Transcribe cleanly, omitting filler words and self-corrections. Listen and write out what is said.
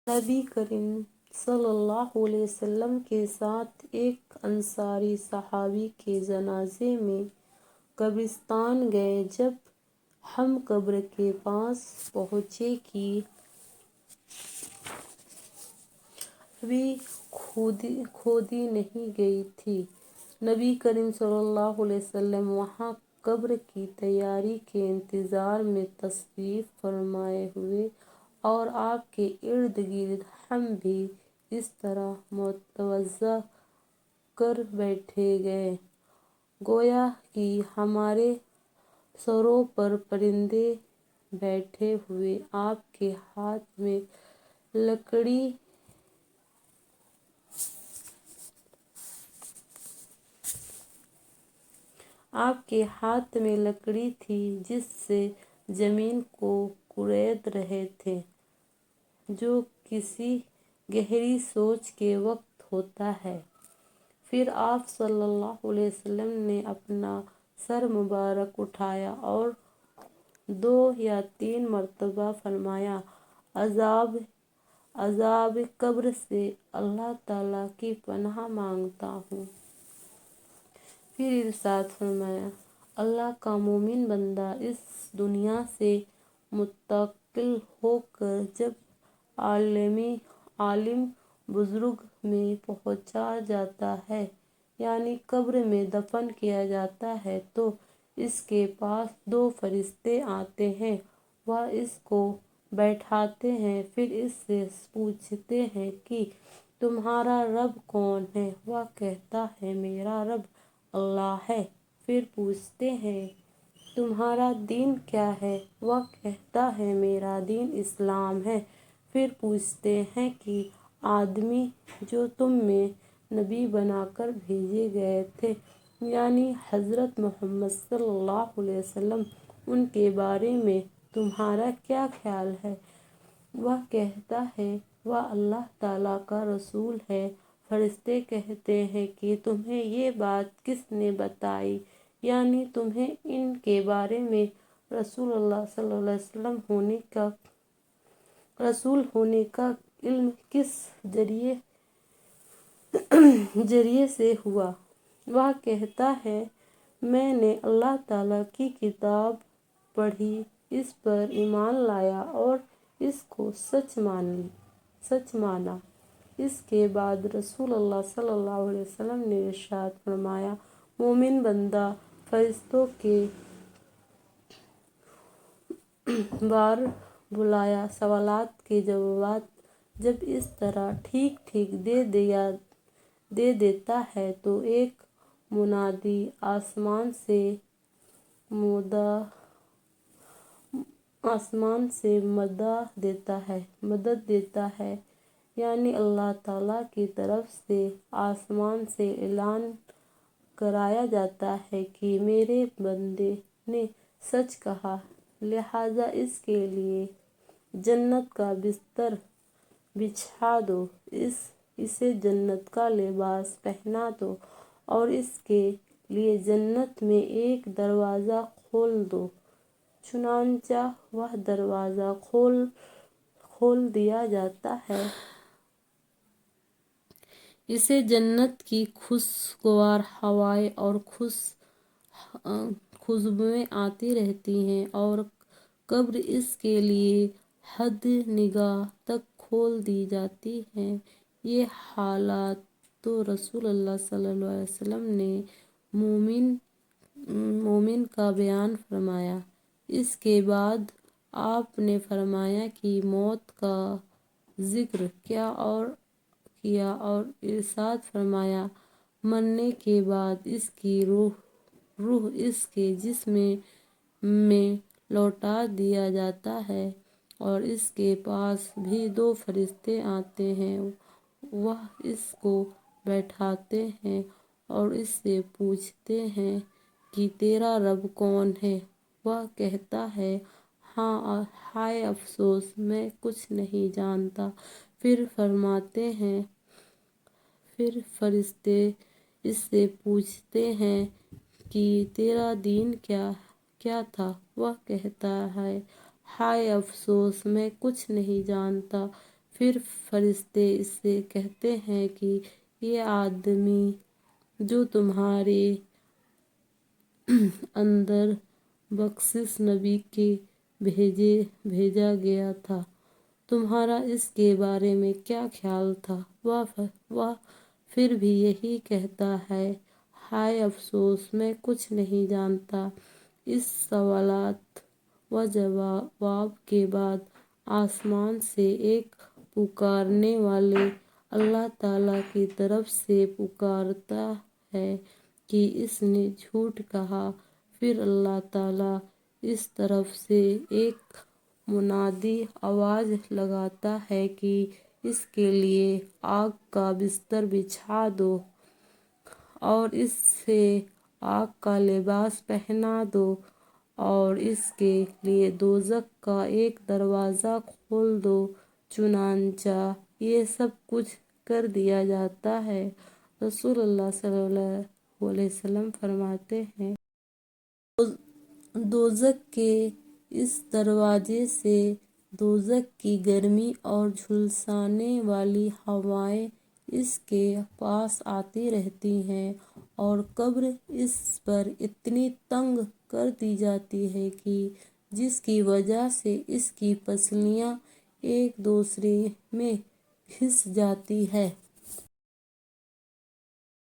نبی کریم صلی اللہ علیہ وسلم کے ساتھ ایک انصاری صحابی کے جنازے میں قبرستان گئے۔ جب ہم قبر کے پاس پہنچے کہ ابھی کھودی نہیں گئی تھی، نبی کریم صلی اللہ علیہ وسلم وہاں قبر کی تیاری کے انتظار میں تشریف فرمائے ہوئے اور آپ کے ارد گرد ہم بھی اس طرح متوجہ کر بیٹھے گئے گویا کہ ہمارے سروں پر پرندے بیٹھے ہوئے۔ آپ کے ہاتھ میں لکڑی تھی جس سے زمین کو کورید رہے تھے، جو کسی گہری سوچ کے وقت ہوتا ہے۔ پھر آپ صلی اللہ علیہ وسلم نے اپنا سر مبارک اٹھایا اور 2 یا 3 مرتبہ فرمایا، عذاب قبر سے اللہ تعالیٰ کی پناہ مانگتا ہوں۔ پھر ارشاد فرمایا، اللہ کا مومن بندہ اس دنیا سے منتقل ہو کر جب عالم برزخ میں پہنچ جاتا ہے، یعنی قبر میں دفن کیا جاتا ہے، تو اس کے پاس 2 فرشتے آتے ہیں۔ وہ اس کو بٹھاتے ہیں، پھر اس سے پوچھتے ہیں کہ تمہارا رب کون ہے؟ وہ کہتا ہے میرا رب اللہ ہے۔ پھر پوچھتے ہیں تمہارا دین کیا ہے؟ وہ کہتا ہے میرا دین اسلام ہے۔ پھر پوچھتے ہیں کہ آدمی جو تم میں نبی بنا کر بھیجے گئے تھے، یعنی حضرت محمد صلی اللہ علیہ وسلم، ان کے بارے میں تمہارا کیا خیال ہے؟ وہ کہتا ہے وہ اللہ تعالیٰ کا رسول ہے۔ فرشتے کہتے ہیں کہ تمہیں یہ بات کس نے بتائی، یعنی تمہیں ان کے بارے میں رسول اللہ صلی اللہ علیہ وسلم ہونے کا علم کس ذریعے سے ہوا؟ وہ کہتا ہے میں نے اللہ تعالیٰ کی کتاب پڑھی، اس پر ایمان لایا اور اس کو سچ مانا۔ اس کے بعد رسول اللہ صلی اللہ علیہ وسلم نے ارشاد فرمایا، مومن بندہ فرشتوں کے بار بلایا سوالات کے جوابات جب اس طرح ٹھیک ٹھیک دے دیتا ہے تو ایک منادی آسمان سے مدد دیتا ہے، یعنی اللہ تعالیٰ کی طرف سے آسمان سے اعلان کرایا جاتا ہے کہ میرے بندے نے سچ کہا، لہٰذا اس کے لیے جنت کا بستر بچھا دو، اسے جنت کا لباس پہنا دو اور اس کے لیے جنت میں ایک دروازہ کھول دو۔ چنانچہ وہ دروازہ کھول دیا جاتا ہے۔ اسے جنت کی خوشگوار ہوائیں اور خوشبوئیں آتی رہتی ہیں اور قبر اس کے لیے حد نگاہ تک کھول دی جاتی ہے۔ یہ حالات تو رسول اللہ صلی اللہ علیہ وسلم نے مومن کا بیان فرمایا۔ اس کے بعد آپ نے فرمایا کہ موت کا ذکر کیا اور ارشاد فرمایا، مرنے کے بعد اس کی روح اس کے جسم میں لوٹا دیا جاتا ہے اور اس کے پاس بھی 2 فرشتے آتے ہیں۔ وہ اس کو بٹھاتے ہیں اور اس سے پوچھتے ہیں کہ تیرا رب کون ہے؟ وہ کہتا ہے ہائے افسوس، میں کچھ نہیں جانتا۔ پھر فرشتے اس سے پوچھتے ہیں کہ تیرا دین کیا تھا؟ وہ کہتا ہے ہائے افسوس، میں کچھ نہیں جانتا۔ پھر فرشتے اس سے کہتے ہیں کہ یہ آدمی جو تمہارے اندر بخشش نبی کے بھیجا گیا تھا، تمہارا اس کے بارے میں کیا خیال تھا؟ وہ پھر بھی یہی کہتا ہے، ہائے افسوس، میں کچھ نہیں جانتا۔ اس سوالات و جواب کے بعد آسمان سے ایک پکارنے والے اللہ تعالیٰ کی طرف سے پکارتا ہے کہ اس نے جھوٹ کہا۔ پھر اللہ تعالیٰ اس طرف سے ایک منادی آواز لگاتا ہے کہ اس کے لیے آگ کا بستر بچھا دو اور اسے آگ کا لباس پہنا دو اور اس کے لیے دوزخ کا ایک دروازہ کھول دو۔ چنانچہ یہ سب کچھ کر دیا جاتا ہے۔ رسول اللہ صلی اللہ علیہ وسلم فرماتے ہیں، دوزخ کے اس دروازے سے دوزخ کی گرمی اور جھلسانے والی ہوائیں اس کے پاس آتی رہتی ہیں اور قبر اس پر اتنی تنگ کر دی جاتی ہے کہ جس کی وجہ سے اس کی پسلیاں ایک دوسرے میں گھس جاتی ہے۔